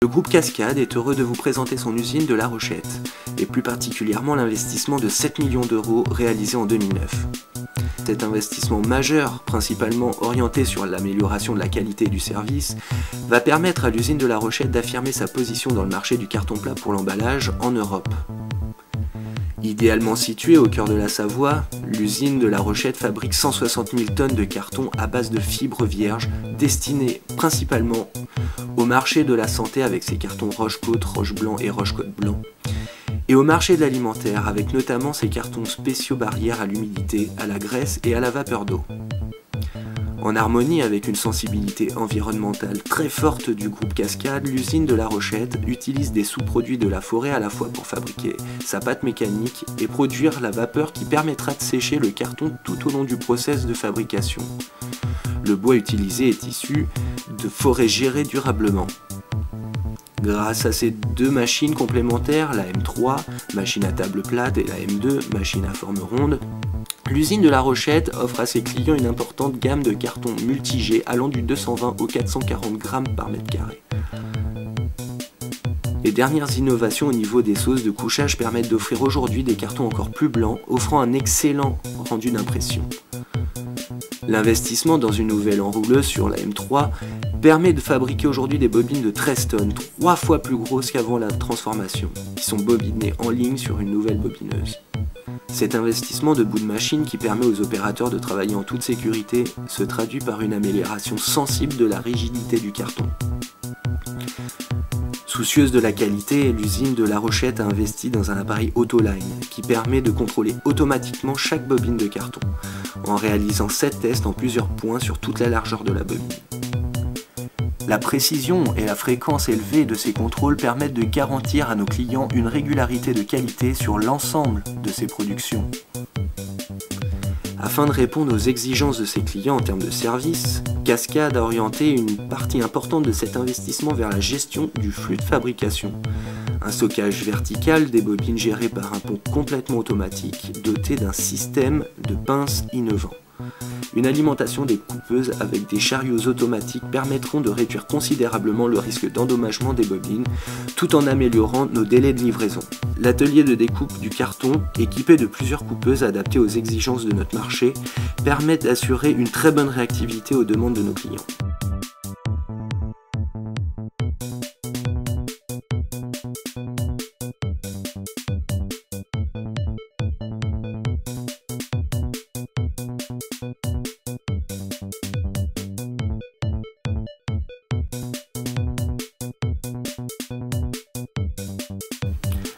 Le groupe Cascade est heureux de vous présenter son usine de La Rochette, et plus particulièrement l'investissement de 7 millions d'euros réalisé en 2009. Cet investissement majeur, principalement orienté sur l'amélioration de la qualité du service, va permettre à l'usine de La Rochette d'affirmer sa position dans le marché du carton plat pour l'emballage en Europe. Idéalement située au cœur de la Savoie, l'usine de La Rochette fabrique 160 000 tonnes de carton à base de fibres vierges destinés principalement au marché de la santé avec ses cartons Roche-Côte, Roche-Blanc et Roche-Côte Blanc, et au marché de l'alimentaire avec notamment ses cartons spéciaux barrières à l'humidité, à la graisse et à la vapeur d'eau. En harmonie avec une sensibilité environnementale très forte du groupe Cascade, l'usine de La Rochette utilise des sous-produits de la forêt à la fois pour fabriquer sa pâte mécanique et produire la vapeur qui permettra de sécher le carton tout au long du process de fabrication. Le bois utilisé est issu de forêts gérées durablement. Grâce à ces deux machines complémentaires, la M3, machine à table plate, et la M2, machine à forme ronde, l'usine de La Rochette offre à ses clients une importante gamme de cartons multi-G allant du 220 au 440 grammes par mètre carré. Les dernières innovations au niveau des sauces de couchage permettent d'offrir aujourd'hui des cartons encore plus blancs, offrant un excellent rendu d'impression. L'investissement dans une nouvelle enrouleuse sur la M3 permet de fabriquer aujourd'hui des bobines de 13 tonnes, 3 fois plus grosses qu'avant la transformation, qui sont bobinées en ligne sur une nouvelle bobineuse. Cet investissement de bout de machine qui permet aux opérateurs de travailler en toute sécurité se traduit par une amélioration sensible de la rigidité du carton. Soucieuse de la qualité, l'usine de La Rochette a investi dans un appareil Autoline qui permet de contrôler automatiquement chaque bobine de carton, en réalisant 7 tests en plusieurs points sur toute la largeur de la bobine. La précision et la fréquence élevée de ces contrôles permettent de garantir à nos clients une régularité de qualité sur l'ensemble de ces productions. Afin de répondre aux exigences de ses clients en termes de service, Cascade a orienté une partie importante de cet investissement vers la gestion du flux de fabrication. Un stockage vertical des bobines géré par un pont complètement automatique doté d'un système de pinces innovant. Une alimentation des coupeuses avec des chariots automatiques permettront de réduire considérablement le risque d'endommagement des bobines tout en améliorant nos délais de livraison. L'atelier de découpe du carton, équipé de plusieurs coupeuses adaptées aux exigences de notre marché, permet d'assurer une très bonne réactivité aux demandes de nos clients.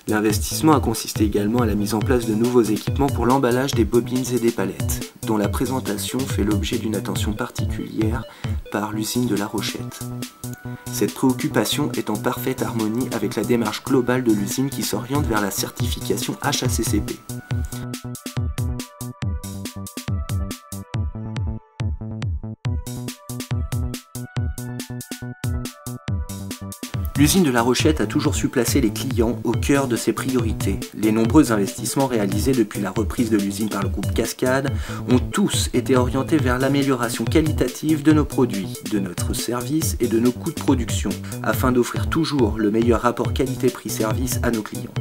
L'investissement a consisté également à la mise en place de nouveaux équipements pour l'emballage des bobines et des palettes, dont la présentation fait l'objet d'une attention particulière par l'usine de La Rochette. Cette préoccupation est en parfaite harmonie avec la démarche globale de l'usine qui s'oriente vers la certification HACCP. L'usine de La Rochette a toujours su placer les clients au cœur de ses priorités. Les nombreux investissements réalisés depuis la reprise de l'usine par le groupe Cascade ont tous été orientés vers l'amélioration qualitative de nos produits, de notre service et de nos coûts de production, afin d'offrir toujours le meilleur rapport qualité-prix-service à nos clients.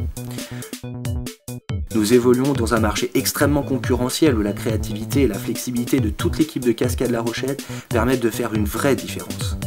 Nous évoluons dans un marché extrêmement concurrentiel où la créativité et la flexibilité de toute l'équipe de Cascade La Rochette permettent de faire une vraie différence.